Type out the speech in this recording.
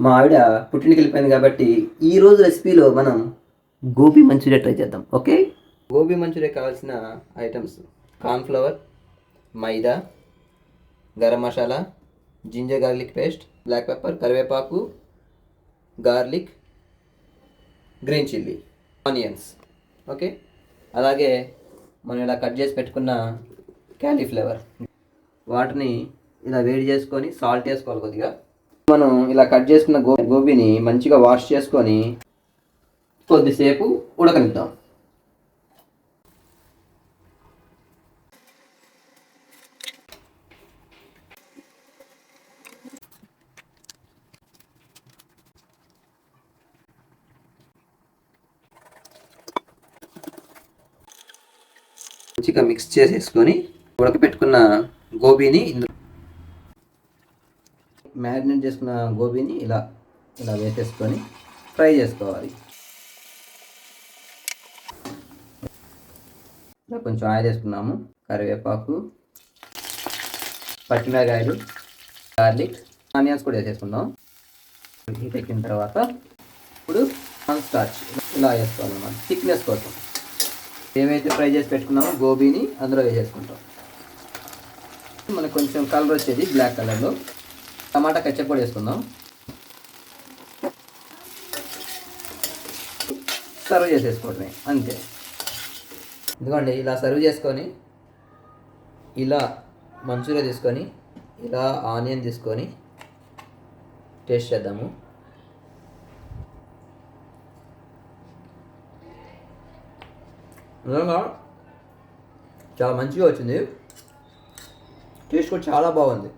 మా ఆవిడ పుట్టింటికి వెళ్ళిపోయింది కాబట్టి ఈరోజు రెసిపీలో మనం గోబీ మంచూరియా ట్రై చేద్దాం. ఓకే, గోబీ మంచూరియా కావాల్సిన items: cornflour, maida, garam masala, ginger garlic paste, black pepper, కరివేపాకు, garlic, green chilli, onions. Okay, అలాగే మనం ఇలా కట్ చేసి పెట్టుకున్న క్యాలీఫ్లవర్. వాటిని ఇలా వేడి చేసుకొని సాల్ట్ వేసుకోవాలి కొద్దిగా. మనం ఇలా కట్ చేసుకున్న గోబీని మంచిగా వాష్ చేసుకొని కొద్దిసేపు ఉడకనిద్దాం. మంచిగా మిక్స్ చేసేసుకొని ఉడకపెట్టుకున్న గోబీని మ్యారినేట్ చేసుకున్న గోబీని ఇలా ఇలా వేసేసుకొని ఫ్రై చేసుకోవాలి. ఇలా కొంచెం ఆయిల్ వేసుకున్నాము, కరివేపాకు, పచ్చిమిరకాయలు, గార్లిక్, ఆనియన్స్ కూడా వేసేసుకుందాం. హీట్ ఎక్కిన తర్వాత ఇప్పుడు కార్న్ స్టార్చ్ ఇలా వేసుకోవాలన్నమాట, థిక్నెస్ కోసం. ఏమైతే ఫ్రై చేసి పెట్టుకున్నామో గోబీని అందులో వేసేసుకుంటాం. మనకు కొంచెం కలర్ వచ్చేది బ్లాక్ కలర్లో. టమాటా కచ్చప్ కూడా వేసుకుందాం. సర్వ్ చేసేసుకోవడమే, అంతే. ఇదిగోండి, ఇలా సర్వ్ చేసుకొని ఇలా మంచూరియా తీసుకొని ఇలా ఆనియన్ తీసుకొని టేస్ట్ చేద్దాము. నిజంగా చాలా మంచిగా వచ్చింది, టేస్ట్ కూడా చాలా బాగుంది.